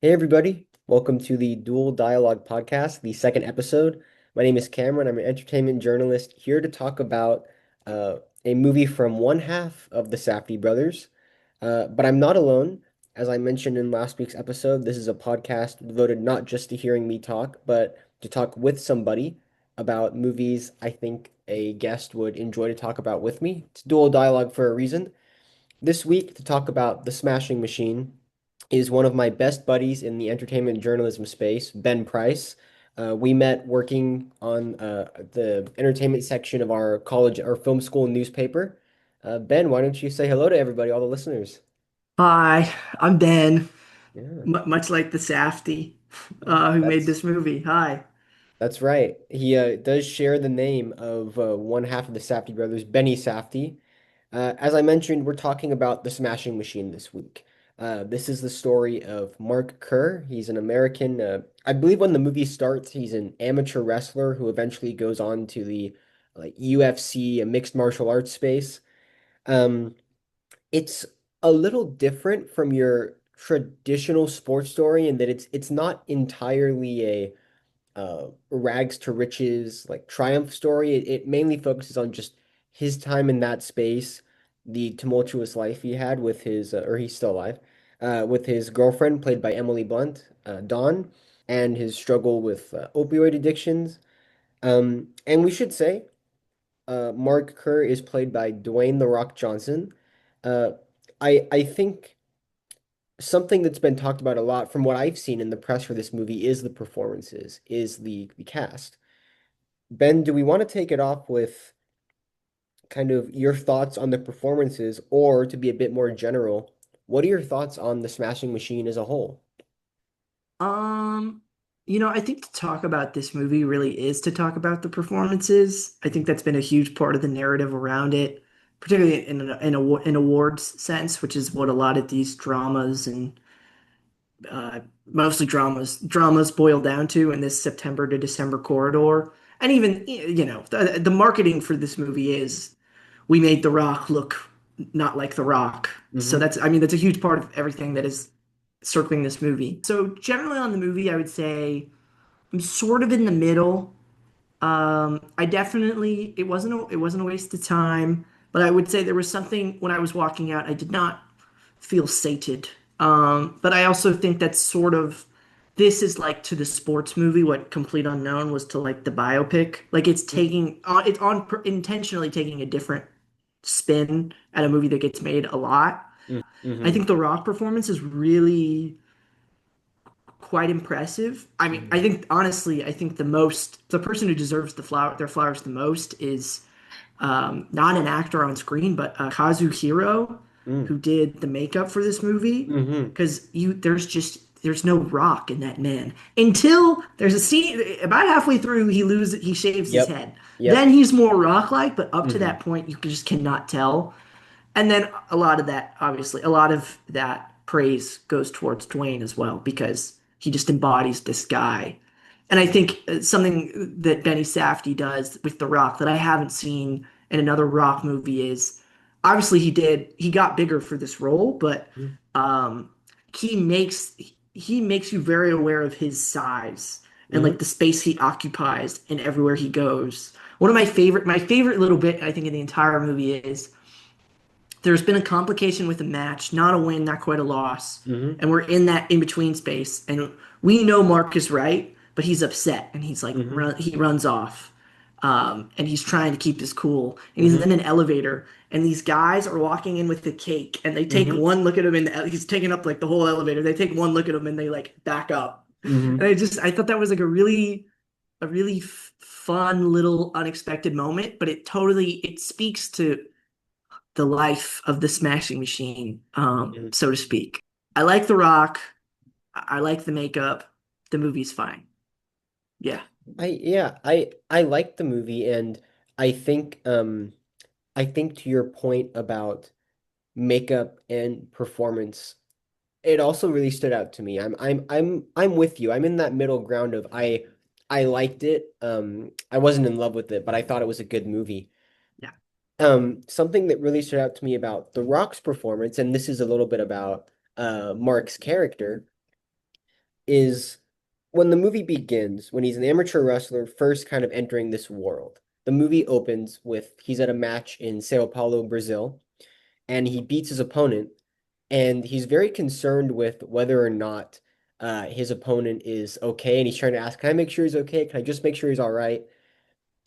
Hey everybody, welcome to the Dual Dialogue Podcast, the second episode. My name is Cameron. I'm an entertainment journalist here to talk about a movie from one half of the Safdie brothers. But I'm not alone. As I mentioned in last week's episode, this is a podcast devoted not just to hearing me talk, but to talk with somebody about movies I think a guest would enjoy to talk about with me. It's dual dialogue for a reason. This week, to talk about The Smashing Machine, is one of my best buddies in the entertainment journalism space, Ben Price. We met working on the entertainment section of our college or film school newspaper. Ben, why don't you say hello to everybody, all the listeners? Hi, I'm Dan, Yeah, much like the Safdie who made that's this movie. Hi. that's right. He does share the name of one half of the Safdie brothers, Benny Safdie. As I mentioned, we're talking about The Smashing Machine this week. This is the story of Mark Kerr. He's an American. I believe when the movie starts, he's an amateur wrestler who eventually goes on to the like UFC, a mixed martial arts space. Um, it's a little different from your traditional sports story in that it's not entirely a rags to riches like triumph story. It mainly focuses on just his time in that space, the tumultuous life he had with his, or he's still alive, with his girlfriend played by Emily Blunt, Dawn, and his struggle with opioid addictions. And we should say, Mark Kerr is played by Dwayne "The Rock" Johnson. Uh, I think something that's been talked about a lot from what I've seen in the press for this movie is the performances, is the cast. Ben, do we want to take it off with kind of your thoughts on the performances, or to be a bit more general, what are your thoughts on the Smashing Machine as a whole? Um, I think to talk about this movie really is to talk about the performances. I think that's been a huge part of the narrative around it, particularly in awards sense, which is what a lot of these dramas and mostly dramas boil down to in this September to December corridor. And even, the marketing for this movie is we made The Rock look not like The Rock. So Hmm. I mean, that's a huge part of everything that is circling this movie. So generally on the movie, I would say I'm sort of in the middle. I definitely it wasn't a waste of time, but I would say there was something when I was walking out, I did not feel sated. But I also think that's sort of this is like to the sports movie what Complete Unknown was to like the biopic. Like it's on intentionally taking a different spin at a movie that gets made a lot. I Hmm. think the Rock performance is really quite impressive. I mean, I Hmm. think honestly, I think the person who deserves their flowers the most is not an actor on screen, but Kazuhiro, Hmm. who did the makeup for this movie. Hmm. Because there's no rock in that man until there's a scene about halfway through he shaves his Yep. head. Then Yep. he's more rock-like, but up to Hmm. that point you just cannot tell. And then a lot of that, obviously, a lot of that praise goes towards Dwayne as well because he just embodies this guy. And I think something that Benny Safdie does with The Rock that I haven't seen in another Rock movie is obviously he got bigger for this role, but um, he makes he makes you very aware of his size and Hmm. like the space he occupies and everywhere he goes. One of my favorite little bit I think in the entire movie is there's been a complication with a match, not a win, not quite a loss. Hmm. And we're in that in between space. And we know Mark is right, but he's upset and he's like, Hmm. he runs off. And he's trying to keep his cool. And he's Hmm. in an elevator, and these guys are walking in with the cake, and they take Hmm. one look at him, and he's taking up like the whole elevator. They take one look at him, and they like back up. And Hmm. I thought that was like a really fun little unexpected moment, but it speaks to the life of the Smashing Machine, Hmm. so to speak. I like The Rock. I like the makeup. The movie's fine. Yeah. I like the movie, and I think I think to your point about makeup and performance, it also really stood out to me. I'm with you. I'm in that middle ground of I liked it. I wasn't in love with it, but I thought it was a good movie. Yeah. Something that really stood out to me about The Rock's performance, and this is a little bit about Mark's character. is when the movie begins, when he's an amateur wrestler first kind of entering this world. The movie opens with he's at a match in Sao Paulo, Brazil, and he beats his opponent, and he's very concerned with whether or not his opponent is okay, and he's trying to ask, "Can I make sure he's okay? Can I just make sure he's all right?"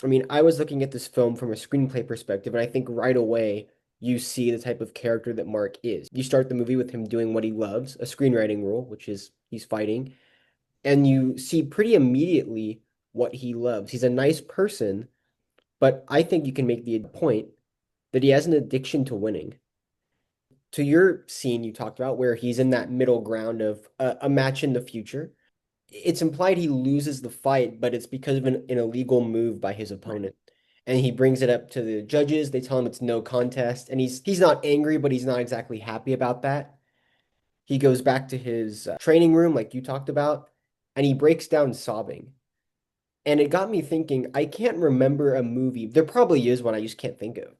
I mean, I was looking at this film from a screenplay perspective, and I think right away you see the type of character that Mark is. You start the movie with him doing what he loves, a screenwriting rule, which is he's fighting, and you see pretty immediately what he loves. He's a nice person, but I think you can make the point that he has an addiction to winning. To your scene you talked about, where he's in that middle ground of a match in the future, it's implied he loses the fight, but it's because of an illegal move by his Right. opponent. And he brings it up to the judges. They tell him it's no contest, and he's not angry, but he's not exactly happy about that. He goes back to his training room, like you talked about, and he breaks down sobbing. And it got me thinking, I can't remember a movie. There probably is one I just can't think of.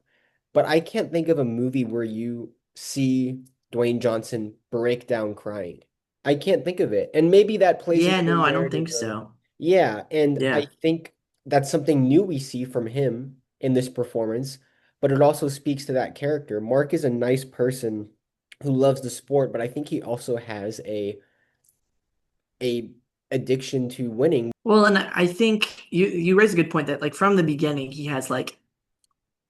But I can't think of a movie where you see Dwayne Johnson break down crying. I can't think of it. And maybe that plays into Yeah, the no, I don't narrative think of, so. yeah, and I Yeah. think that's something new we see from him in this performance, but it also speaks to that character. Mark is a nice person who loves the sport, but I think he also has a addiction to winning. Well, and I think you raise a good point that like from the beginning he has like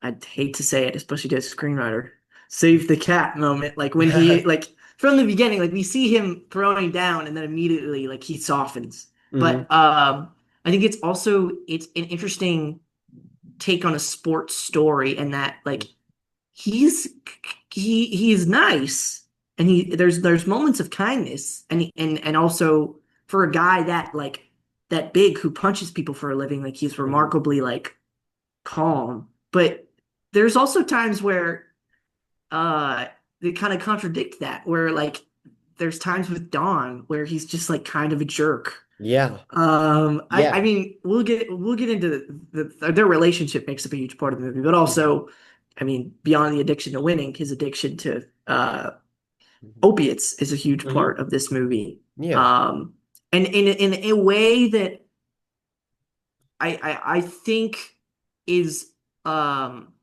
I'd hate to say it, especially to a screenwriter, save the cat moment. Like when he like from the beginning, like we see him throwing down and then immediately like he softens. But Hmm. I think it's an interesting take on a sports story and that like he's he's nice and he there's moments of kindness and also for a guy that like that big who punches people for a living like he's Hmm. remarkably like calm but there's also times where uh they kind of contradict that where like there's times with Don where he's just like kind of a jerk. Yeah. I Yeah. mean, we'll get into their relationship makes up a huge part of the movie, but Mhm. also, I mean, beyond the addiction to winning, his addiction to Mhm. opiates is a huge Mhm. part of this movie. Yeah. Um, and in a way that I think is um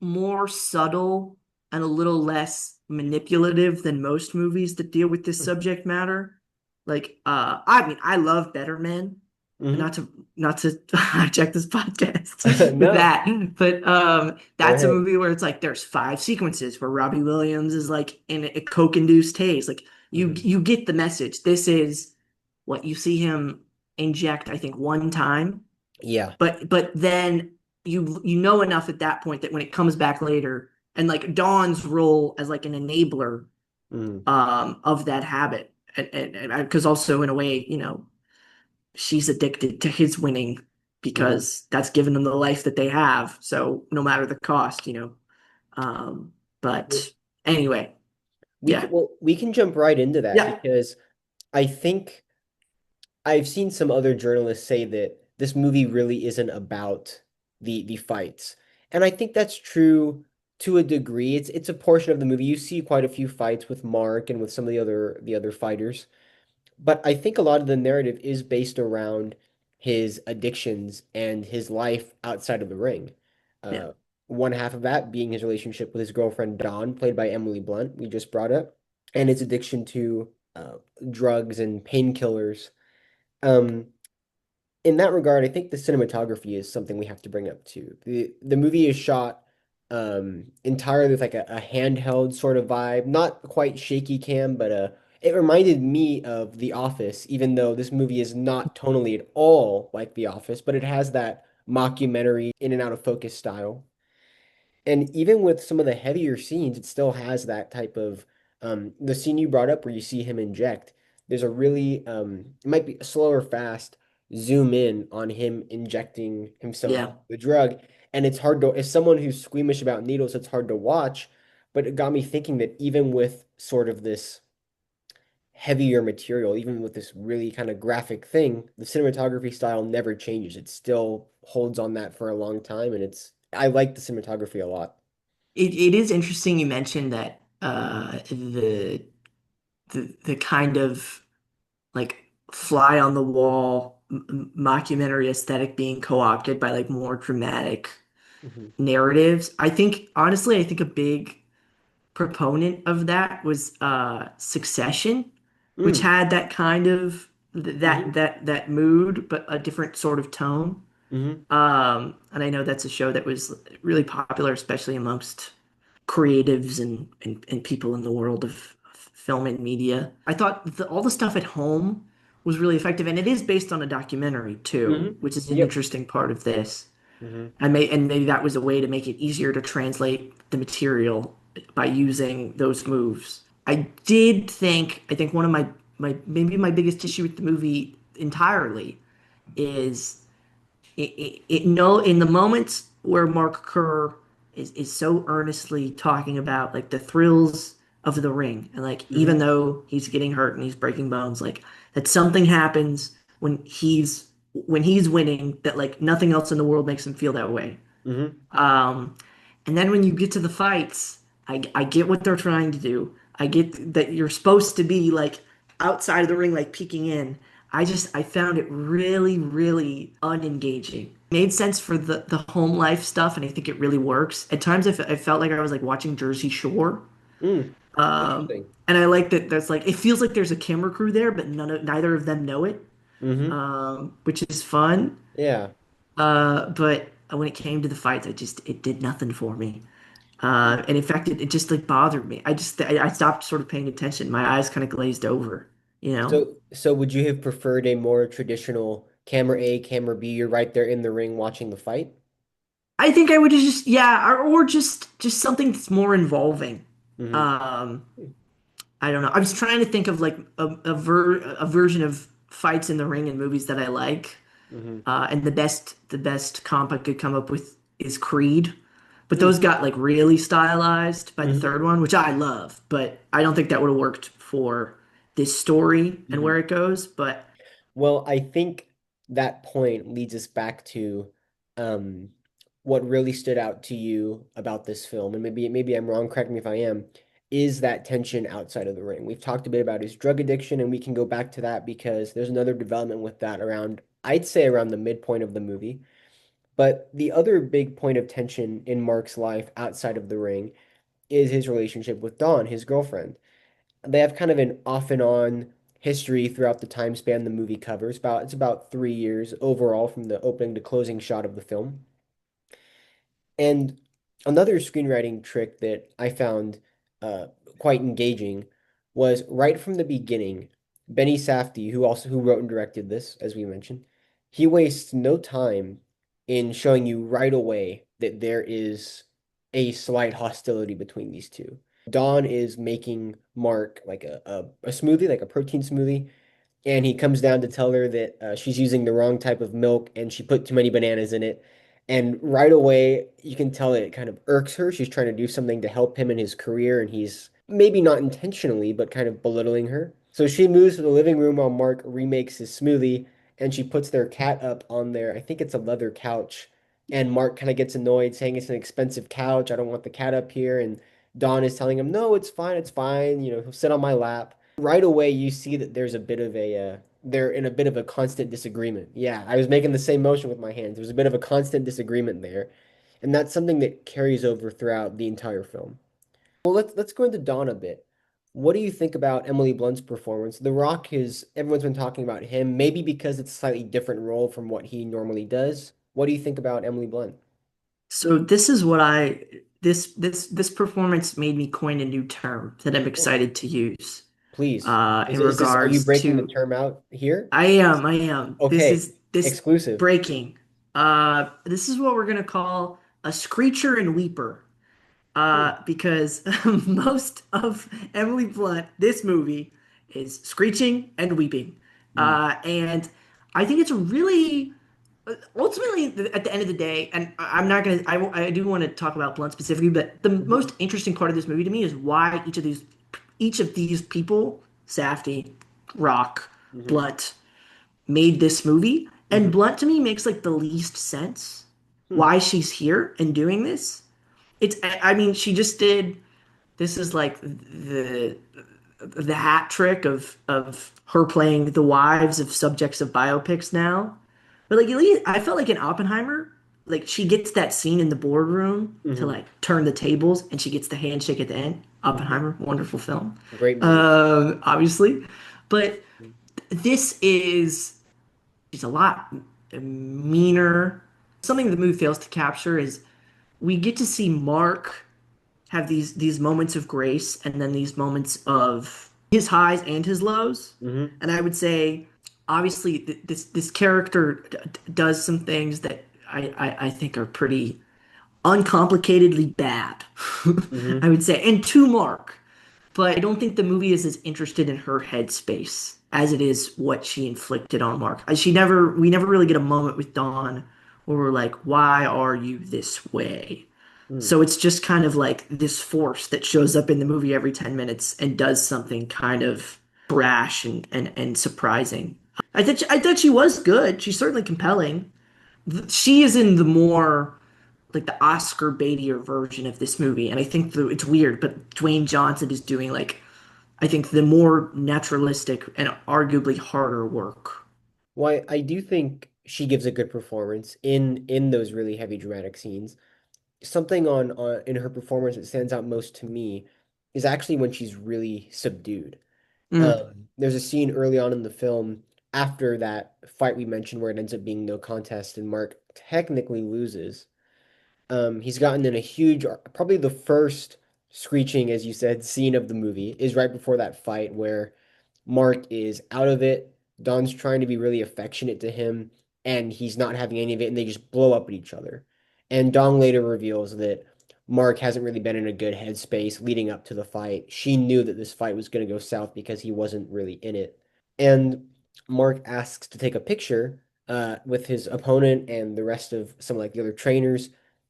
more subtle and a little less manipulative than most movies that deal with this subject matter. Like, I mean, I love Better Men, Hmm. not to hijack this podcast with No, that, but go that's a ahead. movie where it's like there's five sequences where Robbie Williams is like in a coke-induced haze. Like Hmm. you get the message. This is what you see him inject, I think, one time Yeah. but then you know enough at that point that when it comes back later and like Dawn's role as like an enabler Mm. of that habit and because also in a way she's addicted to his winning Hmm. because that's given them the life that they have so no matter the cost but anyway yeah We can jump right into that yeah because I think I've seen some other journalists say that this movie really isn't about the fights. And I think that's true to a degree. It's a portion of the movie. You see quite a few fights with Mark and with some of the other fighters. But I think a lot of the narrative is based around his addictions and his life outside of the ring. yeah Uh, one half of that being his relationship with his girlfriend Dawn, played by Emily Blunt, we just brought up, and his addiction to drugs and painkillers. Um, in that regard, I think the cinematography is something we have to bring up too. The movie is shot entirely with like a handheld sort of vibe, not quite shaky cam, but it reminded me of The Office, even though this movie is not tonally at all like The Office, but it has that mockumentary in and out of focus style. And even with some of the heavier scenes, it still has that type of the scene you brought up where you see him inject. There's a really it might be slow or fast zoom in on him injecting himself with yeah the drug, and it's hard to as someone who's squeamish about needles, it's hard to watch. But it got me thinking that even with sort of this heavier material, even with this really kind of graphic thing, the cinematography style never changes. It still holds on that for a long time, and I like the cinematography a lot. it is interesting you mentioned that the kind of like fly on the wall mockumentary aesthetic being co-opted by like more dramatic Hmm. narratives. I think honestly, I think a big proponent of that was Succession, which Mm. had that kind of Hmm. that mood, but a different sort of tone. Hmm. And I know that's a show that was really popular, especially amongst creatives and people in the world of film and media. I thought all the stuff at home was really effective, and it is based on a documentary too, Hmm. which is an Yep. interesting part of this. Hmm. And maybe that was a way to make it easier to translate the material by using those moves. I think one of my maybe my biggest issue with the movie entirely is it no in the moments where Mark Kerr is so earnestly talking about like the thrills of the ring and like even Hmm. though he's getting hurt and he's breaking bones, like that something happens when he's winning that like nothing else in the world makes him feel that way. Hmm. Um, and then when you get to the fights, I get what they're trying to do. I get that you're supposed to be like outside of the ring, like peeking in. I found it really, really unengaging. Made sense for the home life stuff, and I think it really works. At times, I felt like I was like watching Jersey Shore. Mm. Um, Interesting. and I like that there's like it feels like there's a camera crew there, but neither of them know it, Hmm. which is fun. Yeah. But when it came to the fights, it did nothing for me. And in fact, it just like bothered me. I stopped sort of paying attention. My eyes kind of glazed over, you know? So would you have preferred a more traditional camera A, camera B, you're right there in the ring watching the fight? I think I would have just, yeah, or just something that's more involving. Hmm. Um, I don't know. I was trying to think of like a version of fights in the ring in movies that I like. Hmm. And the best comp I could come up with is Creed. But Mm. those got like really stylized by the Hmm. third one, which I love. But I don't think that would have worked for this story and Hmm. where it goes. But Well, I think that point leads us back to um, what really stood out to you about this film, and maybe I'm wrong, correct me if I am, is that tension outside of the ring. We've talked a bit about his drug addiction, and we can go back to that because there's another development with that around, I'd say around the midpoint of the movie. But the other big point of tension in Mark's life outside of the ring is his relationship with Dawn, his girlfriend. They have kind of an off and on history throughout the time span the movie covers. It's about 3 years overall from the opening to closing shot of the film. And another screenwriting trick that I found uh, quite engaging was right from the beginning, Benny Safdie, who wrote and directed this, as we mentioned, he wastes no time in showing you right away that there is a slight hostility between these two. Dawn is making Mark like a smoothie, like a protein smoothie, and he comes down to tell her that she's using the wrong type of milk and she put too many bananas in it. And right away, you can tell it kind of irks her. She's trying to do something to help him in his career, and he's maybe not intentionally, but kind of belittling her. So she moves to the living room while Mark remakes his smoothie, and she puts their cat up on there. I think it's a leather couch. And Mark kind of gets annoyed, saying it's an expensive couch. I don't want the cat up here. And Dawn is telling him, no, it's fine, it's fine. He'll sit on my lap. Right away, you see that there's a bit of they're in a bit of a constant disagreement. Yeah, I was making the same motion with my hands. There was a bit of a constant disagreement there, and that's something that carries over throughout the entire film. Well, let's go into Dawn a bit. What do you think about Emily Blunt's performance? The Rock is everyone's been talking about him, maybe because it's a slightly different role from what he normally does. What do you think about Emily Blunt? so this is what I this performance made me coin a new term that I'm Oh, excited to use please. in Is this, are you regards breaking the to term out here? I am. This Okay, is this exclusive. breaking. This is what we're gonna call a screecher and weeper. Hmm. Because most of Emily Blunt, this movie, is screeching and weeping. Mm. And I think it's a really ultimately at the end of the day, and I'm not gonna, I do want to talk about Blunt specifically, but the Mhm. most interesting part of this movie to me is why each of these people, Safdie, Rock, Mhm. Blunt, made this movie. And Mhm. Blunt to me makes like the least sense Hmm. why she's here and doing this. I mean, she just did. This is like the the hat trick of her playing the wives of subjects of biopics now. But like at least I felt like in Oppenheimer, like she gets that scene in the boardroom to Hmm. like turn the tables, and she gets the handshake at the end. Hmm. Oppenheimer, wonderful film, Great movie. obviously. But this is she's a lot meaner. Something the movie fails to capture is we get to see Mark have these moments of grace and then these moments of his highs and his lows. Hmm. And I would say, obviously, this character does some things that I think are pretty uncomplicatedly bad. I Hmm. would say, and to Mark, but I don't think the movie is as interested in her headspace as it is what she inflicted on Mark. We never really get a moment with Dawn where we're like, why are you this way? Mm. So it's just kind of like this force that shows up in the movie every 10 minutes and does something kind of brash and surprising. I thought she was good. She's certainly compelling. She is in the more like the Oscar baitier version of this movie, and I think it's weird, but Dwayne Johnson is doing like I think the more naturalistic and arguably harder work. Why I do think she gives a good performance in those really heavy dramatic scenes. Something on in her performance that stands out most to me is actually when she's really subdued. Mm. There's a scene early on in the film after that fight we mentioned where it ends up being no contest and Mark technically loses. He's gotten in a huge, probably the first screeching, as you said, scene of the movie is right before that fight where Mark is out of it. Don's trying to be really affectionate to him, and he's not having any of it, and they just blow up at each other. And Don later reveals that Mark hasn't really been in a good headspace leading up to the fight. She knew that this fight was going to go south because he wasn't really in it. And Mark asks to take a picture with his opponent and the rest of some like the other trainers,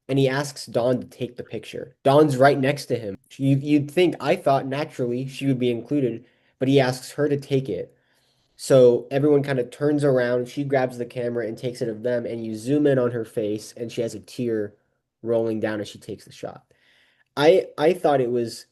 and he asks Dawn to take the picture. Dawn's right next to him. You'd think, I thought naturally she would be included, but he asks her to take it. So everyone kind of turns around, she grabs the camera and takes it of them, and you zoom in on her face, and she has a tear rolling down as she takes the shot. I thought it was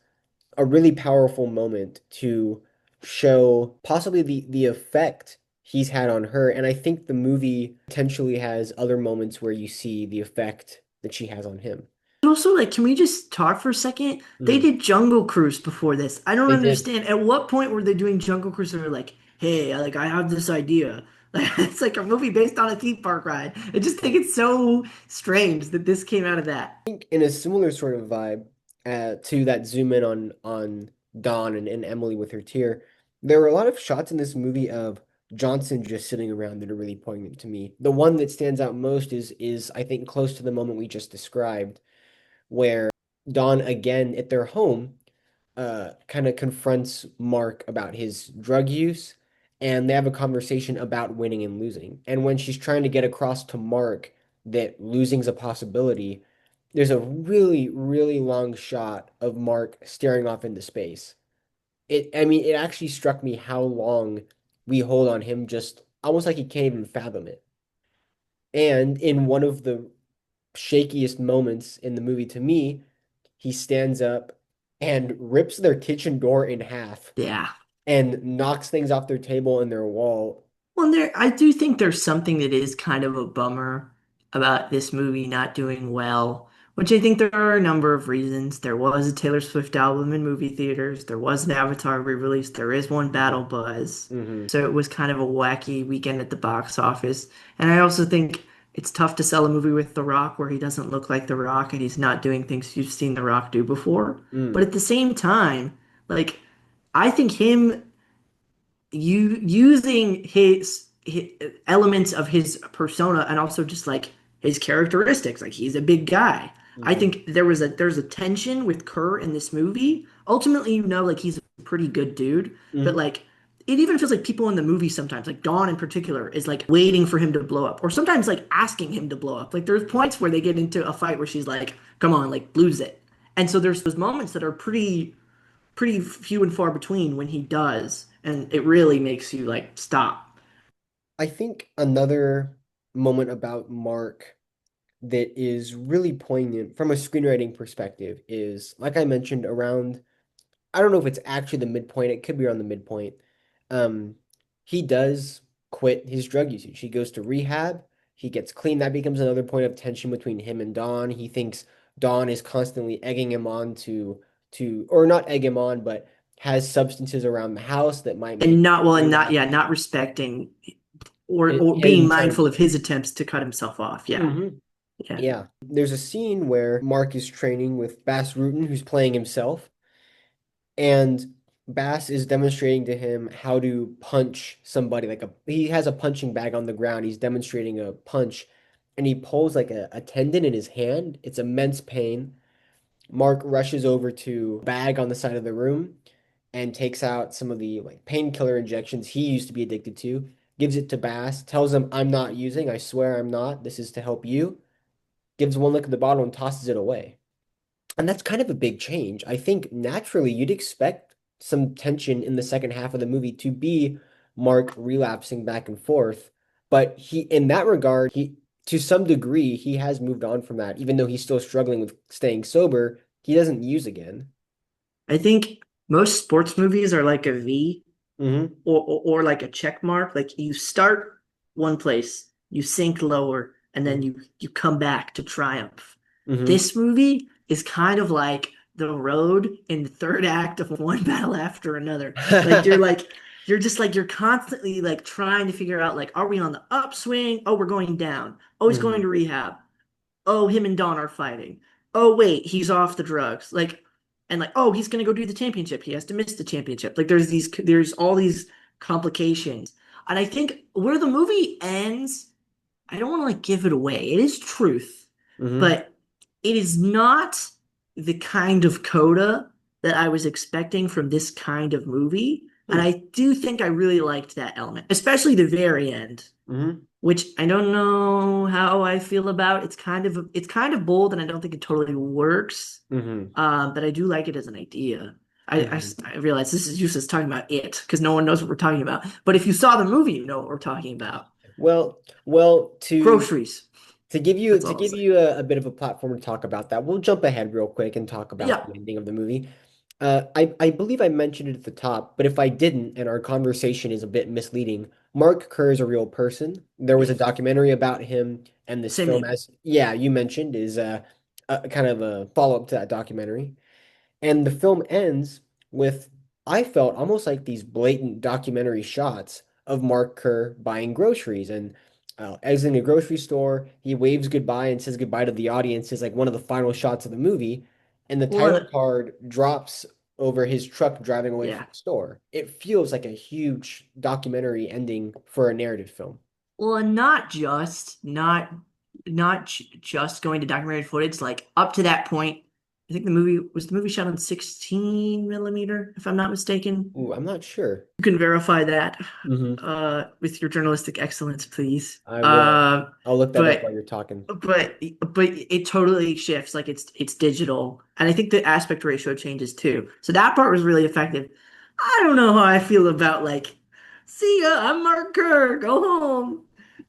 a really powerful moment to show possibly the effect he's had on her, and I think the movie potentially has other moments where you see the effect that she has on him. Also, like, can we just talk for a second? They Mhm. did Jungle Cruise before this. I don't They did. understand. At what point were they doing Jungle Cruise and they're like, hey, like I have this idea. Like it's like a movie based on a theme park ride. I just think it's so strange that this came out of that. Think in a similar sort of vibe to that zoom in on Dawn and Emily with her tear, there were a lot of shots in this movie of Johnson just sitting around that are really poignant to me. The one that stands out most is I think close to the moment we just described, where Dawn again at their home kind of confronts Mark about his drug use, and they have a conversation about winning and losing. And when she's trying to get across to Mark that losing's a possibility, there's a really, really long shot of Mark staring off into space. I mean, it actually struck me how long we hold on him, just almost like he can't even fathom it. And in one of the shakiest moments in the movie to me, he stands up and rips their kitchen door in half Yeah. and knocks things off their table and their wall. Well, I do think there's something that is kind of a bummer about this movie not doing well, which I think there are a number of reasons. There was a Taylor Swift album in movie theaters. There was an Avatar re-release. There is one Battle Buzz. Hmm. So it was kind of a wacky weekend at the box office. And I also think it's tough to sell a movie with The Rock where he doesn't look like The Rock and he's not doing things you've seen The Rock do before. But Mm. at the same time, like, I think him you using his elements of his persona and also just like his characteristics, like he's a big guy. I Hmm. think there's a tension with Kerr in this movie. Ultimately, like he's a pretty good dude, but Hmm. like it even feels like people in the movie sometimes, like Dawn in particular, is like waiting for him to blow up, or sometimes like asking him to blow up. Like there's points where they get into a fight where she's like, "Come on, like lose it." And so there's those moments that are pretty few and far between when he does, and it really makes you like stop. I think another moment about Mark that is really poignant from a screenwriting perspective is, like I mentioned, around I don't know if it's actually the midpoint. It could be around the midpoint. Um, he does quit his drug usage. He goes to rehab. He gets clean. That becomes another point of tension between him and Dawn. He thinks Dawn is constantly egging him on or not egg him on, but has substances around the house that might make And not well, and not relapse yeah, not respecting or his being entire mindful of plan. his attempts to cut himself off. Yeah, Hmm. yeah. Yeah. There's a scene where Mark is training with Bass Rutten, who's playing himself. And Bass is demonstrating to him how to punch somebody he has a punching bag on the ground. He's demonstrating a punch and he pulls like a tendon in his hand. It's immense pain. Mark rushes over to a bag on the side of the room and takes out some of the like painkiller injections he used to be addicted to, gives it to Bass, tells him, I'm not using, I swear I'm not. This is to help you. Gives one look at the bottle and tosses it away. And that's kind of a big change. I think naturally you'd expect some tension in the second half of the movie to be Mark relapsing back and forth. But in that regard, to some degree, he has moved on from that. Even though he's still struggling with staying sober, he doesn't use again. I think most sports movies are like a V Hmm. or like a check mark. Like you start one place, you sink lower, and then Hmm. you come back to triumph. Hmm. This movie is kind of like the road in the third act of one battle after another. Like you're just like you're constantly like trying to figure out like, are we on the upswing? Oh, we're going down. Oh, he's going Hmm. to rehab. Oh, him and Dawn are fighting. Oh, wait, he's off the drugs. Like, and like, oh, he's gonna go do the championship. He has to miss the championship. Like, there's all these complications. And I think where the movie ends, I don't want to like give it away. It is truth, Hmm. but it is not the kind of coda that I was expecting from this kind of movie. And Hmm. I do think I really liked that element, especially the very end, Hmm. which I don't know how I feel about. It's kind of bold, and I don't think it totally works. Hmm. But I do like it as an idea. Hmm. I realize this is useless talking about it because no one knows what we're talking about. But if you saw the movie, you know what we're talking about. Well, Groceries. That's to all I'll give say. you a bit of a platform to talk about that, we'll jump ahead real quick and talk about Yeah, the ending of the movie. I believe I mentioned it at the top, but if I didn't, and our conversation is a bit misleading, Mark Kerr is a real person. There was a yes. documentary about him, and this Same film, name. as yeah, you mentioned, is a kind of a follow-up to that documentary. And the film ends with, I felt almost like these blatant documentary shots of Mark Kerr buying groceries and exiting a grocery store. He waves goodbye and says goodbye to the audience is like one of the final shots of the movie. And the title Well, card drops over his truck driving away from yeah. the store. It feels like a huge documentary ending for a narrative film. Well, and not just going to documentary footage. Like up to that point, I think the movie shot on 16 millimeter, if I'm not mistaken. Ooh, I'm not sure. You can verify that Hmm. with your journalistic excellence, please. I will. I'll look that up while But you're talking. but it totally shifts. Like it's digital, and I think the aspect ratio changes too. So that part was really effective. I don't know how I feel about like, see ya, I'm Mark Kerr, go home.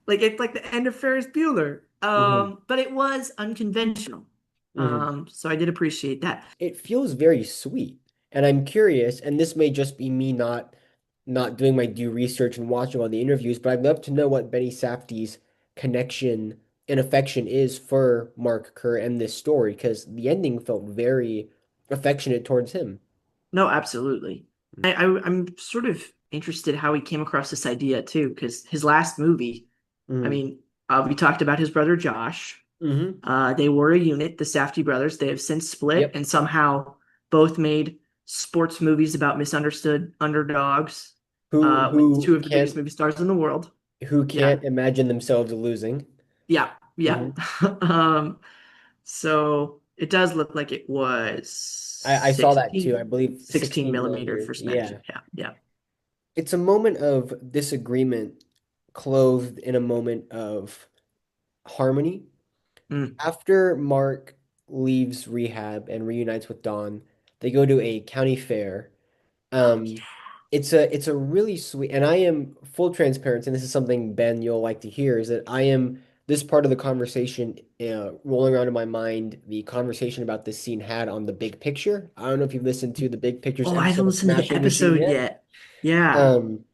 Like it's like the end of Ferris Bueller. Hmm. But it was unconventional. Hmm. So I did appreciate that. It feels very sweet. And I'm curious, and this may just be me not doing my due research and watching all the interviews, but I'd love to know what Benny Safdie's connection and affection is for Mark Kerr and this story, because the ending felt very affectionate towards him. No, absolutely. I'm sort of interested how he came across this idea too, because his last movie, I Mm-hmm. mean, we talked about his brother Josh. Mm-hmm. They were a unit, the Safdie brothers. They have since split Yep. and somehow both made sports movies about misunderstood underdogs, Who with who two of the biggest can't movie stars in the world. who Yeah, can't imagine themselves losing. yeah, yeah. Hmm. So it does look like it was I saw that too. I 16, believe 16 16 millimeter millimeter. for Spanish. Yeah. Yeah, yeah. It's a moment of disagreement clothed in a moment of harmony. Mm. After Mark leaves rehab and reunites with Dawn, they go to a county fair. Oh, Um, it's a really sweet, and I am full transparency, and this is something Ben you'll like to hear, is that I am this part of the conversation rolling around in my mind, the conversation about this scene had on The Big Picture. I don't know if you've listened to The Big Picture's Oh, I haven't episode of listened to the Smashing Machine episode yet. yet. Yeah. Um,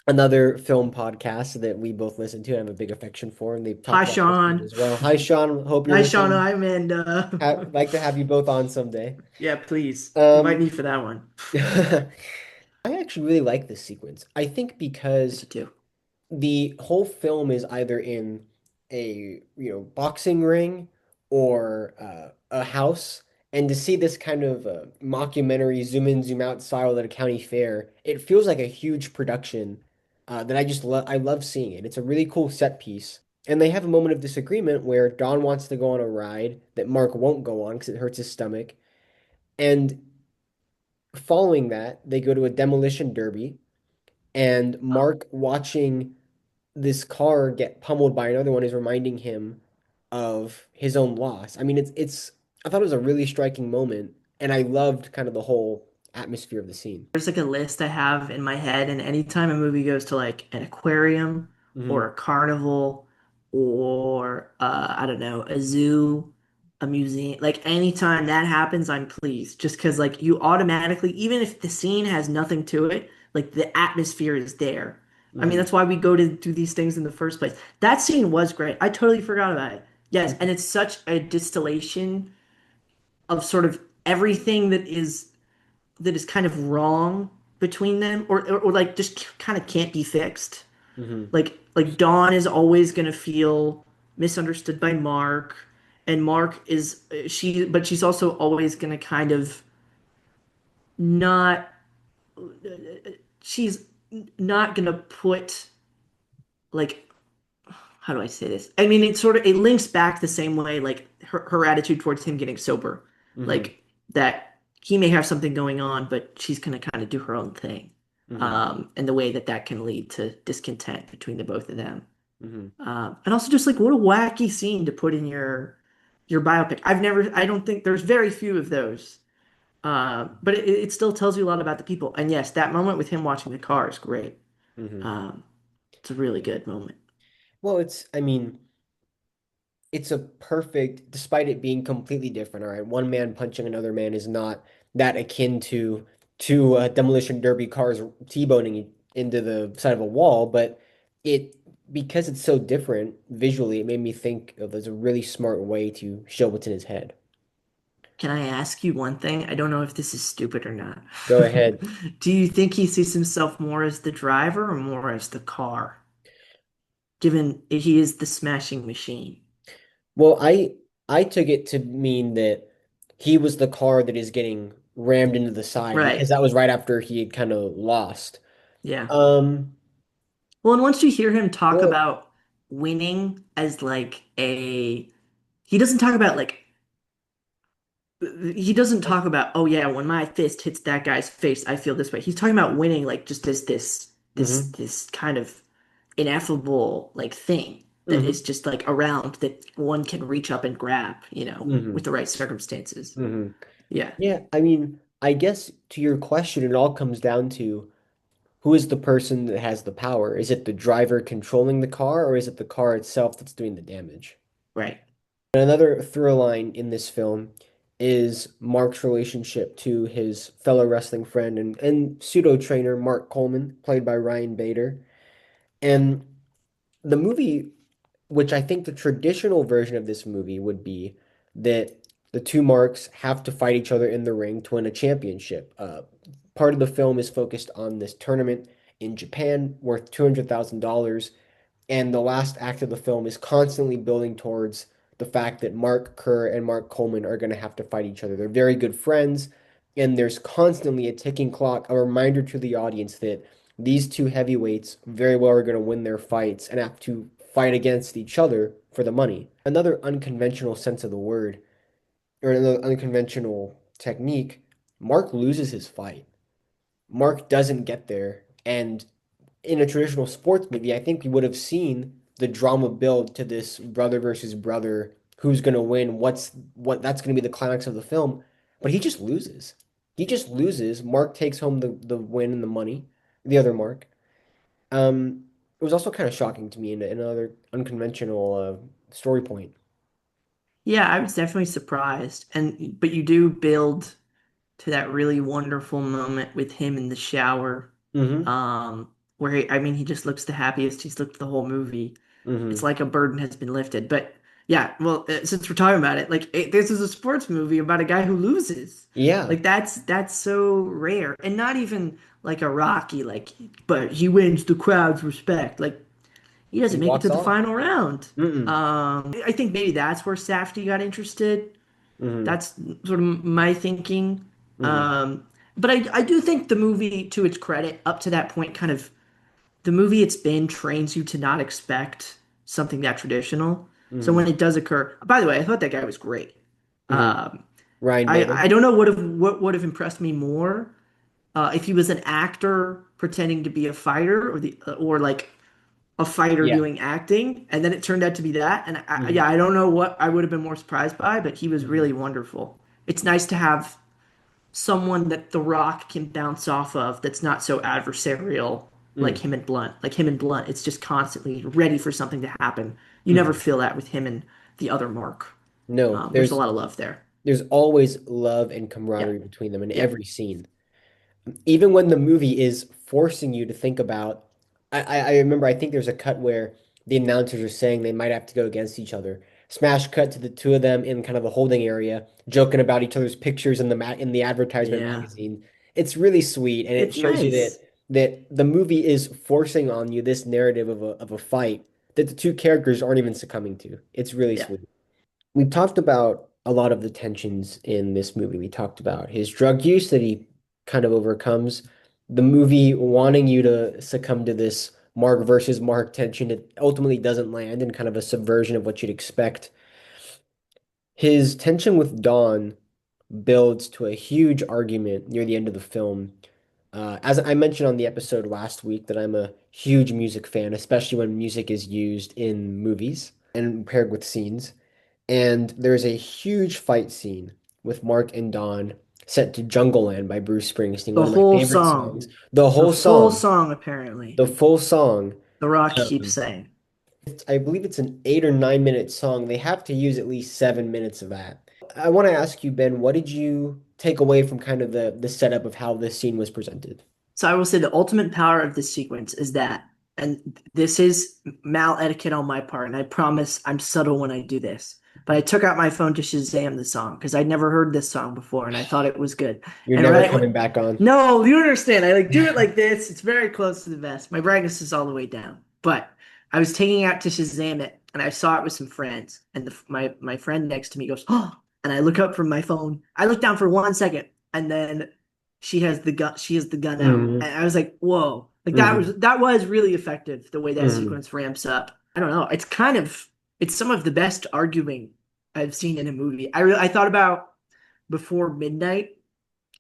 Another film podcast that we both listen to and have a big affection for, and they talk Hi, about this scene Sean. as well. Hi, Sean. Hope you're Hi, Sean. listening. Hi, Amanda. Like to have you both on someday. Yeah, please invite Um, me for that one. I actually really like this sequence. I think I because do too. the whole film is either in boxing ring or a house, and to see this kind of mockumentary zoom in zoom out style at a county fair, it feels like a huge production that I love seeing it. It's a really cool set piece. And they have a moment of disagreement where Don wants to go on a ride that Mark won't go on because it hurts his stomach. And following that, they go to a demolition derby, and Mark watching this car get pummeled by another one is reminding him of his own loss. I mean, it's I thought it was a really striking moment, and I loved kind of the whole atmosphere of the scene. There's like a list I have in my head, and anytime a movie goes to like an aquarium or Hmm. a carnival or I don't know, a zoo, a museum, like anytime that happens, I'm pleased. Just because like you automatically, even if the scene has nothing to it, like the atmosphere is there. I mean, Hmm. that's why we go to do these things in the first place. That scene was great. I totally forgot about it. Yes, and it's such a distillation of sort of everything that is kind of wrong between them or like just kind of can't be fixed. Hmm. Like Dawn is always going to feel misunderstood by Mark and Mark is but she's also always going to kind of not she's not going to put like how do I say this? I mean, it links back the same way, like her attitude towards him getting sober, Hmm. like that he may have something going on, but she's gonna kind of do her own thing, Hmm. and the way that that can lead to discontent between the both of them, Hmm. and also just like what a wacky scene to put in your biopic. I don't think there's very few of those, but it still tells you a lot about the people. And yes, that moment with him watching the car is great. Hmm. Um, it's a really good moment. Well, I mean, it's a perfect, despite it being completely different. All right, one man punching another man is not that akin to demolition derby cars T-boning into the side of a wall, but it because it's so different visually, it made me think of as a really smart way to show what's in his head. Can I ask you one thing? I don't know if this is stupid or not. Go ahead. Do you think he sees himself more as the driver or more as the car, given he is the smashing machine? Well, I took it to mean that he was the car that is getting rammed into the side because Right. that was right after he had kind of lost. Yeah. Um, Well, and once you hear him talk well, about winning as like he doesn't talk about like, he doesn't talk about, oh yeah, when my fist hits that guy's face, I feel this way. He's talking about winning like just as hmm. this kind of ineffable like thing that is Hmm. just like around that one can reach up and grab, with Hmm. the right circumstances. Hmm. Yeah, Yeah, I mean, I guess to your question, it all comes down to who is the person that has the power? Is it the driver controlling the car, or is it the car itself that's doing the damage? right. And another through line in this film is Mark's relationship to his fellow wrestling friend and pseudo trainer Mark Coleman, played by Ryan Bader. And the movie, which I think the traditional version of this movie would be that the two Marks have to fight each other in the ring to win a championship. Part of the film is focused on this tournament in Japan worth $200,000, and the last act of the film is constantly building towards the fact that Mark Kerr and Mark Coleman are going to have to fight each other. They're very good friends, and there's constantly a ticking clock, a reminder to the audience that these two heavyweights very well are going to win their fights and have to fight against each other for the money. Another unconventional sense of the word, or another unconventional technique, Mark loses his fight. Mark doesn't get there, and in a traditional sports movie, I think we would have seen the drama build to this brother versus brother, who's going to win, what that's going to be the climax of the film, but he just loses. He just loses. Mark takes home the win and the money, the other Mark. Um, it was also kind of shocking to me in another unconventional story point. Yeah, I was definitely surprised. And but you do build to that really wonderful moment with him in the shower, Hmm. where I mean, he just looks the happiest he's looked the whole movie. It's Hmm. like a burden has been lifted. But yeah, well, since we're talking about it, like this is a sports movie about a guy who loses. Yeah, Like that's so rare, and not even like a Rocky, like, but he wins the crowd's respect. Like he he doesn't make it walks to the off. final round. Mm-mm. I think maybe that's where Safdie got interested. Hmm. That's sort of my thinking. Hmm. Um, but I do think the movie, to its credit, up to that point, kind of the movie it's been trains you to not expect something that traditional. So Hmm. when it does occur, by the way, I thought that guy was great. Hmm. Um, Ryan I Bailey. don't know what would have impressed me more if he was an actor pretending to be a fighter, or like a fighter Yeah. doing acting, and then it turned out to be that. And Hmm. yeah, I don't know what I would have been more surprised by, but he was Hmm. really wonderful. It's nice to have someone that The Rock can bounce off of that's not so adversarial like Mm. him and Blunt. Like him and Blunt, it's just constantly ready for something to happen. You never Hmm. feel that with him and the other Mark. No, There's a lot of love there. there's always love and Yeah, camaraderie between them in yeah, every scene. Even when the movie is forcing you to think about, I remember I think there's a cut where the announcers are saying they might have to go against each other. Smash cut to the two of them in kind of a holding area, joking about each other's pictures in in the advertisement yeah. magazine. It's really sweet, and it It's shows you nice. that the movie is forcing on you this narrative of a fight that the two characters aren't even succumbing to. It's really Yeah. sweet. We've talked about a lot of the tensions in this movie. We talked about his drug use that he kind of overcomes, the movie wanting you to succumb to this Mark versus Mark tension. It ultimately doesn't land in kind of a subversion of what you'd expect. His tension with Dawn builds to a huge argument near the end of the film. As I mentioned on the episode last week, that I'm a huge music fan, especially when music is used in movies and paired with scenes. And there's a huge fight scene with Mark and Dawn set to Jungle Land by Bruce Springsteen, The one of my whole favorite song, songs. the full song, apparently. The full song. The Rock keeps Um, saying. I believe it's an 8 or 9 minute song. They have to use at least 7 minutes of that. I want to ask you, Ben, what did you take away from kind of the setup of how this scene was presented? So I will say the ultimate power of this sequence is that, and this is mal etiquette on my part, and I promise I'm subtle when I do this. But I took out my phone to Shazam the song because I'd never heard this song before, and I thought it was good. You're And never right when, coming back on. no, you understand. I like do it like this. It's very close to the vest. My brightness is all the way down. But I was taking it out to Shazam it, and I saw it with some friends, and my friend next to me goes, "Oh!" And I look up from my phone. I look down for 1 second, and then she has the gun out, Hmm. and I was like, whoa, like Hmm. that was really effective the way that Hmm. sequence ramps up. I don't know, it's some of the best arguing I've seen in a movie. I thought about Before Midnight,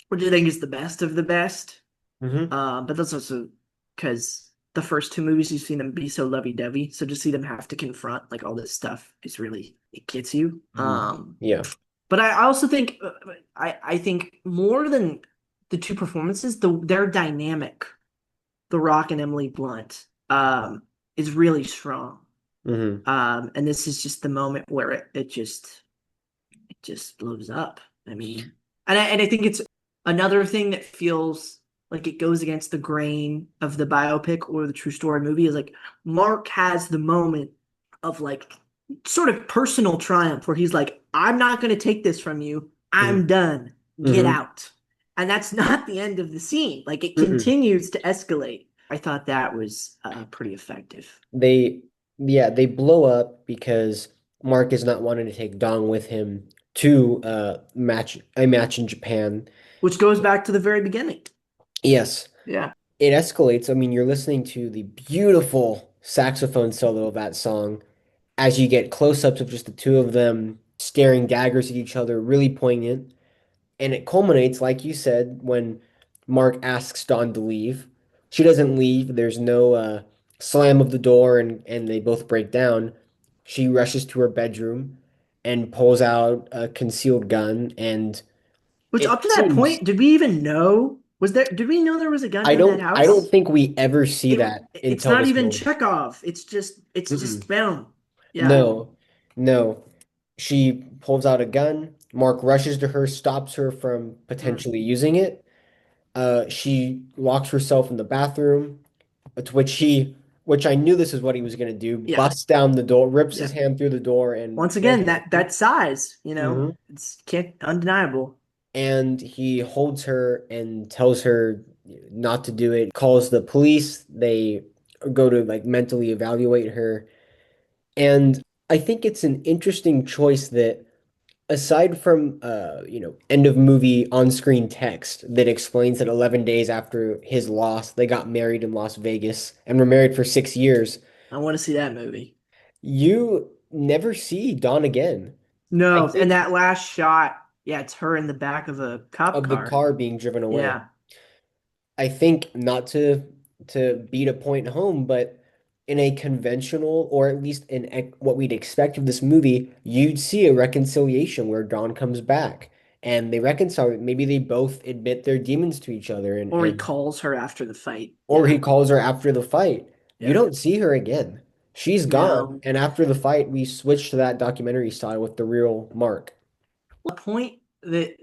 which I think is the best of the best. Hmm. But that's also because the first two movies you've seen them be so lovey-dovey, so to see them have to confront like all this stuff is really, it gets you. Hmm. Yeah. But I also think I think more than the two performances, their dynamic, The Rock and Emily Blunt, is really strong. Hmm. And this is just the moment where it just blows up. I mean, and I think it's another thing that feels like it goes against the grain of the biopic or the true story movie is like Mark has the moment of like sort of personal triumph where he's like, I'm not going to take this from you. I'm done. Get Hmm. out. And that's not the end of the scene. Like it Hmm. continues to escalate. I thought that was pretty effective, They, yeah, they blow up because Mark is not wanting to take Dong with him to a match in Japan. which goes back to the very beginning. Yes, Yeah. it escalates. I mean, you're listening to the beautiful saxophone solo of that song as you get close-ups of just the two of them staring daggers at each other, really poignant. And it culminates, like you said, when Mark asks Dawn to leave. She doesn't leave. There's no slam of the door, and they both break down. She rushes to her bedroom and pulls out a concealed gun, and Which it up to that seems point, did we even know? Was there, did we know there was a gun I in that don't house? think we ever see that It's until not this even moment. Chekhov. It's Mm-mm. just boom. Yeah. No, no. She pulls out a gun. Mark rushes to her, stops her from Mm, potentially using it. She locks herself in the bathroom, to which I knew this is what he was going to do, yeah. busts down the door, rips his Yeah. hand through the door, and Once again, frantically, that size, Mhm. it's can't undeniable. And he holds her and tells her not to do it, calls the police. They go to like mentally evaluate her. And I think it's an interesting choice that aside from end of movie on-screen text that explains that 11 days after his loss, they got married in Las Vegas and were married for 6 years, I want to see that movie. you never see Dawn again. I No, and think that last shot, yeah, it's her in the back of a cop of the car. car being driven away. Yeah. I think not to beat a point home, but in a conventional or at least in what we'd expect of this movie, you'd see a reconciliation where Dawn comes back and they reconcile. Maybe they both admit their demons to each other Or he and calls her after the fight. or he Yeah. calls her after the fight. You Yeah. don't see her again. She's gone. No. And after the fight, we switch to that documentary style with the real Mark. A point that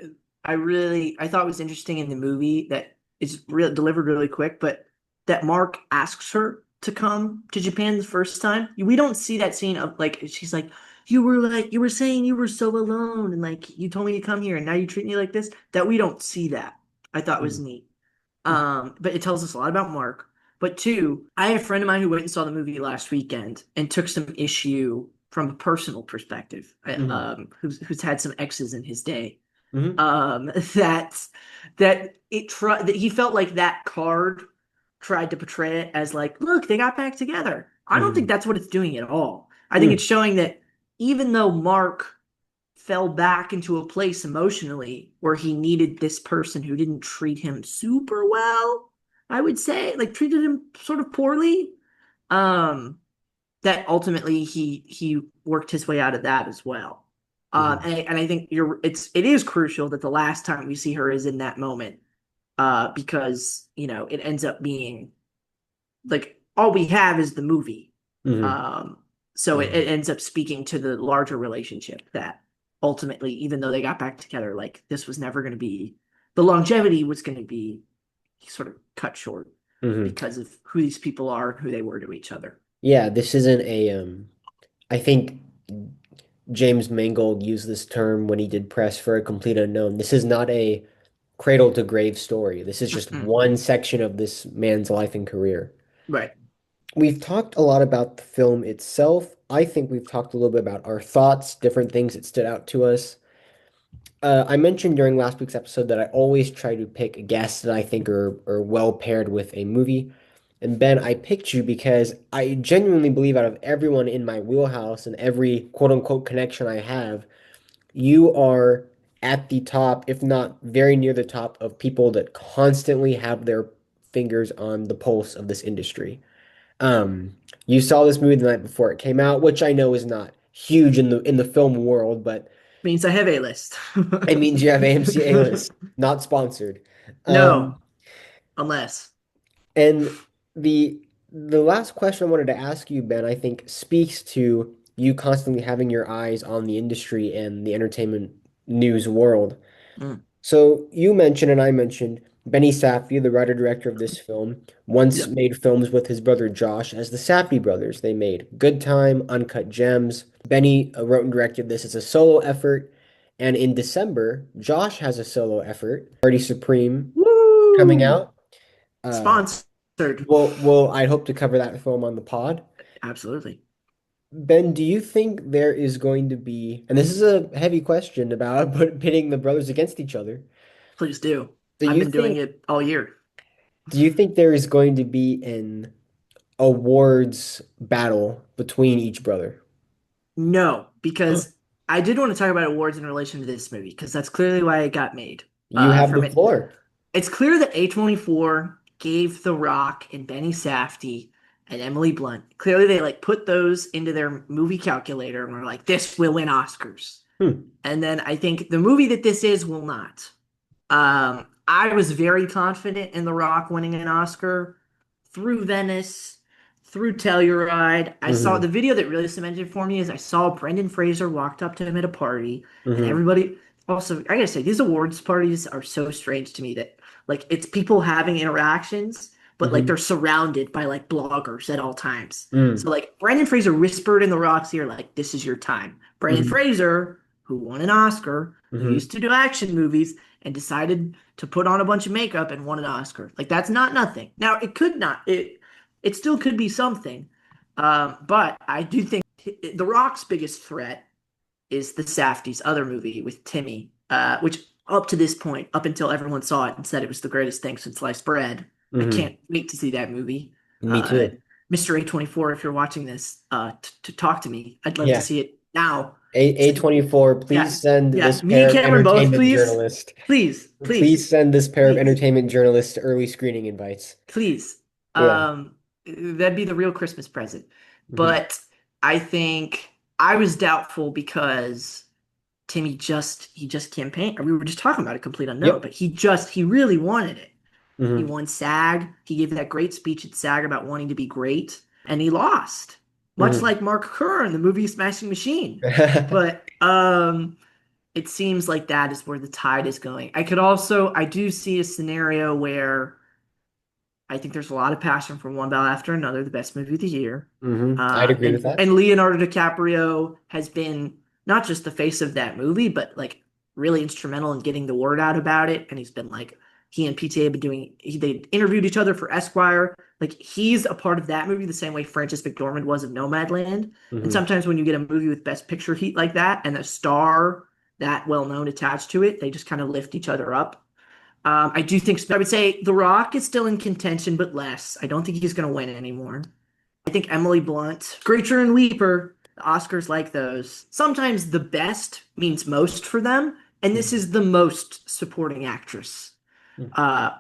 I thought was interesting in the movie that is real delivered really quick, but that Mark asks her to come to Japan the first time. We don't see that scene of like she's like you were saying you were so alone and like you told me to come here and now you treat me like this. That we don't see that. I thought was Mhm. neat. But it tells us a lot about Mark. But two, I had a friend of mine who went and saw the movie last weekend and took some issue from a personal perspective, Mhm. who's had some exes in his day. Mhm. Um, that that he felt like that card tried to portray it as like, look, they got back together. I don't think Mhm. that's what it's doing at all. I think it's Mhm. showing that even though Mark fell back into a place emotionally where he needed this person who didn't treat him super well, I would say, like treated him sort of poorly. Um, that ultimately he worked his way out of that as well. Mhm. And I think it is crucial that the last time we see her is in that moment, because it ends up being like all we have is the movie. Mhm. Um, so it Mhm. ends up speaking to the larger relationship that ultimately, even though they got back together, like this was never going to be the longevity was going to be sort of cut short Mhm. because of who these people are and who they were to each other. Yeah, this isn't I think James Mangold used this term when he did press for a complete unknown. This is not a cradle to grave story. This is just Mm-mm. one section of this man's life and career. Right. We've talked a lot about the film itself. I think we've talked a little bit about our thoughts, different things that stood out to us. I mentioned during last week's episode that I always try to pick guests that I think are well paired with a movie. And Ben, I picked you because I genuinely believe out of everyone in my wheelhouse and every quote unquote connection I have, you are at the top, if not very near the top, of people that constantly have their fingers on the pulse of this industry. You saw this movie the night before it came out, which I know is not huge in the film world, but Means I have a list. it means you have AMC A-list, not sponsored. No, Um, unless. and the last question I wanted to ask you, Ben, I think speaks to you constantly having your eyes on the industry and the entertainment news world. Mm. So you mentioned and I mentioned Benny Safdie, the writer director of this film, once Yep. made films with his brother Josh as the Safdie brothers. They made Good Time, Uncut Gems. Benny wrote and directed this as a solo effort. And in December, Josh has a solo effort, Party Supreme, coming Woo! out. Uh, Sponsored. we'll I'd hope to cover that film on the pod. Absolutely. Ben, do you think there is going to be, and this is a heavy question about pitting the brothers against each other. Please do. Do I've you been doing think it all year. Do you think there is going to be an awards battle between each brother? No, because I did want to talk about awards in relation to this movie, because that's clearly why it got made. You have the From it, floor. it's clear that A24 gave The Rock and Benny Safdie and Emily Blunt. Clearly, they like put those into their movie calculator and were like, "This will win Oscars." Hmm. And then I think the movie that this is will not. I was very confident in The Rock winning an Oscar through Venice, through Telluride. I saw Hmm. the video that really cemented for me is I saw Brendan Fraser walked up to him at a party, and Hmm. everybody. Also, I gotta say, these awards parties are so strange to me that like it's people having interactions, but like Hmm. they're surrounded by like bloggers at all times. Mm. So like Brendan Fraser whispered in The Rock's ear, like, "This is your time." Brendan Hmm. Fraser, who won an Oscar, who Hmm. used to do action movies and decided to put on a bunch of makeup and won an Oscar. Like that's not nothing. Now it could not. It still could be something. But I do think The Rock's biggest threat is the Safdie's other movie with Timmy, which up to this point, up until everyone saw it and said it was the greatest thing since sliced bread. I Hmm. can't wait to see that movie. Me Uh, too. Mr. A24, if you're watching this, to talk to me. I'd love to Yeah. see it now. A24, Yeah, please send yeah. this Me and pair of Cameron both, entertainment please. journalists. Please, Please please, send this pair of please. entertainment journalists early screening invites. Please. Yeah. That'd be the real Christmas present. Hmm. But I think I was doubtful because Timmy he just campaigned. We were just talking about a complete unknown, Yep. but he really wanted it. He Hmm. won SAG. He gave that great speech at SAG about wanting to be great, and he lost, much Hmm. like Mark Kerr in the movie Smashing Machine. But it seems like that is where the tide is going. I do see a scenario where I think there's a lot of passion for One Bell After Another, the best movie of the year. I'd agree with that. And Leonardo DiCaprio has been not just the face of that movie, but like really instrumental in getting the word out about it. And he's been like he and PTA have been they interviewed each other for Esquire. Like he's a part of that movie the same way Frances McDormand was of Nomadland. And Hmm. sometimes when you get a movie with Best Picture heat like that and a star that well known attached to it, they just kind of lift each other up. I do think I would say The Rock is still in contention, but less. I don't think he's going to win anymore. I think Emily Blunt, Screecher and Weeper, the Oscars like those. Sometimes the best means most for them, and this is the most supporting actress,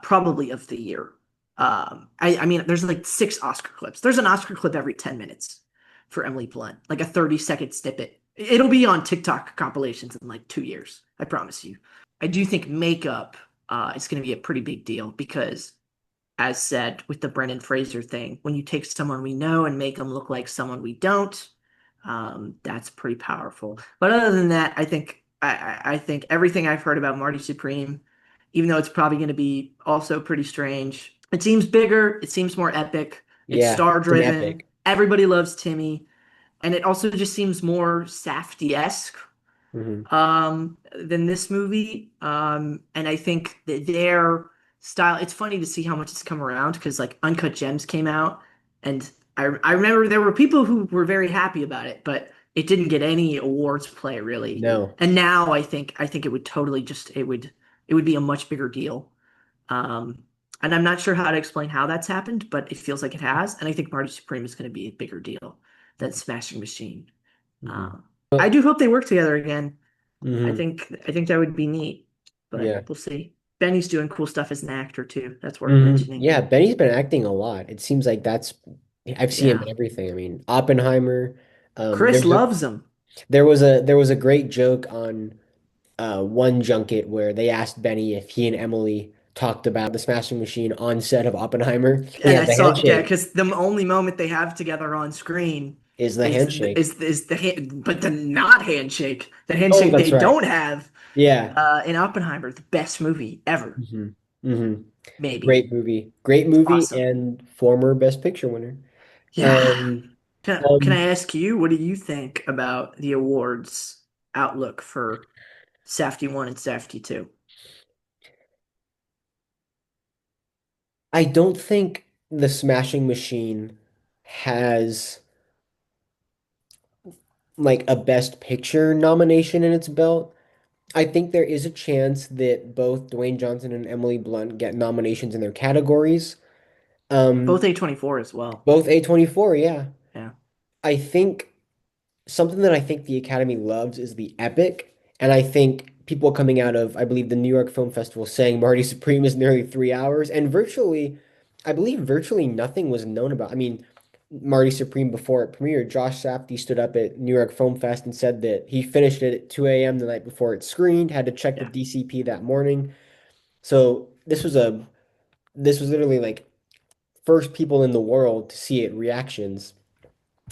probably of the year. I mean, there's like 6 Oscar clips. There's an Oscar clip every 10 minutes for Emily Blunt, like a 30-second snippet. It'll be on TikTok compilations in like 2 years. I promise you. I do think makeup is going to be a pretty big deal because, as said with the Brendan Fraser thing, when you take someone we know and make them look like someone we don't, that's pretty powerful. But other than that, I think everything I've heard about Marty Supreme, even though it's probably going to be also pretty strange, it seems bigger, it seems more epic, it's Yeah, star it's an driven. epic. Everybody loves Timmy, and it also just seems more Safdie-esque Hmm. than this movie. And I think that their style, it's funny to see how much it's come around because like Uncut Gems came out, and I remember there were people who were very happy about it, but it didn't get any awards play really. No. And now I think it would totally just it would be a much bigger deal. Um, and I'm not sure how to explain how that's happened, but it feels like it has. And I think Marty Supreme is going to be a bigger deal than Smashing Machine. Hmm. Um, I do hope they work together again. Hmm. I think that would be neat, but Yeah. we'll see. Benny's doing cool stuff as an actor too. That's worth Hmm. mentioning. Yeah, Benny's been acting a lot. It seems like I've seen him Yeah. in everything. I mean, Oppenheimer. Chris loves him. There was a great joke on one junket where they asked Benny if he and Emily talked about the Smashing Machine on set of Oppenheimer. And Yeah, I the saw, yeah, handshake because the only moment they have together on screen is the handshake. is the hand, but the not handshake, the Oh, handshake that's they right. don't have Yeah. in Oppenheimer, the best movie ever, Hmm. Hmm. maybe. Great movie. Great It's movie awesome. and former Best Picture winner. Yeah. Um, Can I um, ask you, what do you think about the awards outlook for Safdie 1 and Safdie 2? I don't think the Smashing Machine has like a Best Picture nomination in its belt. I think there is a chance that both Dwayne Johnson and Emily Blunt get nominations in their categories. Both Um, A24 as well. both A24, yeah. Yeah. I think something that I think the Academy loves is the epic, and I think people coming out of, I believe, the New York Film Festival saying Marty Supreme is nearly 3 hours, and I believe virtually nothing was known about. I mean, Marty Supreme before it premiered, Josh Safdie stood up at New York Film Fest and said that he finished it at 2 a.m. the night before it screened, had to check with Yeah. DCP that morning. So this was literally like first people in the world to see it reactions.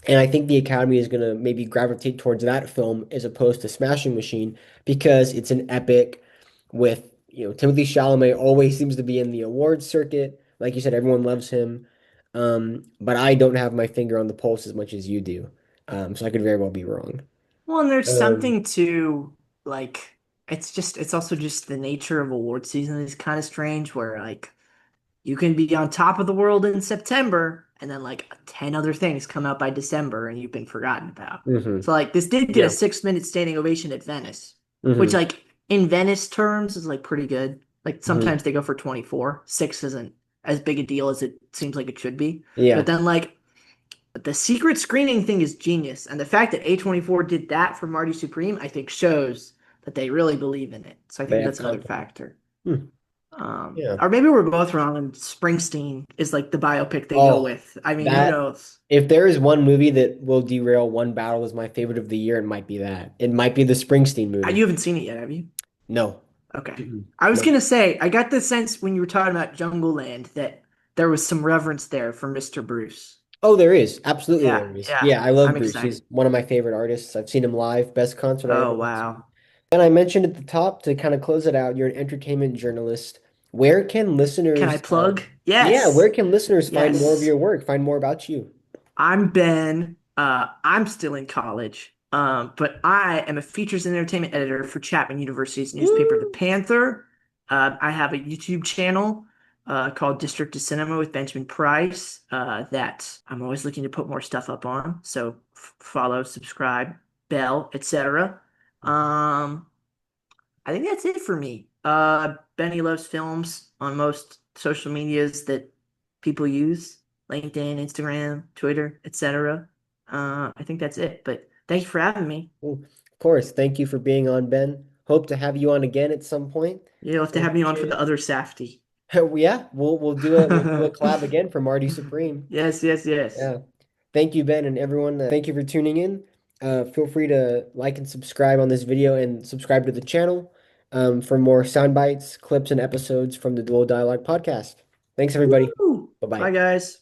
And I think the Academy is going to maybe gravitate towards that film as opposed to Smashing Machine because it's an epic with, Timothy Chalamet always seems to be in the awards circuit. Like you said, everyone loves him. But I don't have my finger on the pulse as much as you do. So I could very well be wrong. Well, and there's Um, something to like it's also just the nature of award season is kind of strange where like you can be on top of the world in September and then like 10 other things come out by December and you've been forgotten about. hmm So like this did get a Yeah. 6 minute standing ovation at Venice, which hmm like in Venice terms is like pretty good. Like hmm sometimes they go for 24. Six isn't as big a deal as it seems like it should be. But Yeah. then like the secret screening thing is genius. And the fact that A24 did that for Marty Supreme, I think shows that they really believe in it. So I They think have that's another confidence. factor. Hmm. Yeah. Or maybe we're both wrong and Springsteen is like the biopic they go Oh, with. I mean, who that knows? if there is one movie that will derail one battle as my favorite of the year, it might be that. It might be the Springsteen movie. You haven't seen it yet, have you? No. Okay. Mm-mm. I was No. gonna say, I got the sense when you were talking about Jungle Land that there was some reverence there for Mr. Bruce. Oh, there is. Absolutely Yeah, there is. yeah. Yeah, I love I'm Bruce. He's excited. one of my favorite artists. I've seen him live, best concert I ever Oh, went to. wow. And I mentioned at the top to kind of close it out, you're an entertainment journalist. Where can Can I listeners, plug? yeah, where Yes. can listeners find more of Yes. your work, find more about you? I'm Ben. I'm still in college. But I am a features and entertainment editor for Chapman University's newspaper, The Woo! Panther. I have a YouTube channel called District of Cinema with Benjamin Price that I'm always looking to put more stuff up on. So follow, subscribe, bell, etc. Um, I think that's it for me. Benny loves films on most social medias that people use, LinkedIn, Instagram, Twitter, etc. I think that's it. But thank you for having me. Cool. Of course. Thank you for being on, Ben. Hope to have you on again at some point. You'll have to I have me on for appreciate the it. other Safdie. Yeah, we'll do a collab again for Marty Supreme. Yes, yes, yes. Yeah. Thank you, Ben, and everyone. Thank you for tuning in. Feel free to like and subscribe on this video and subscribe to the channel for more sound bites, clips, and episodes from the Dual Dialogue podcast. Thanks, everybody. Woo! Bye, Bye-bye. guys.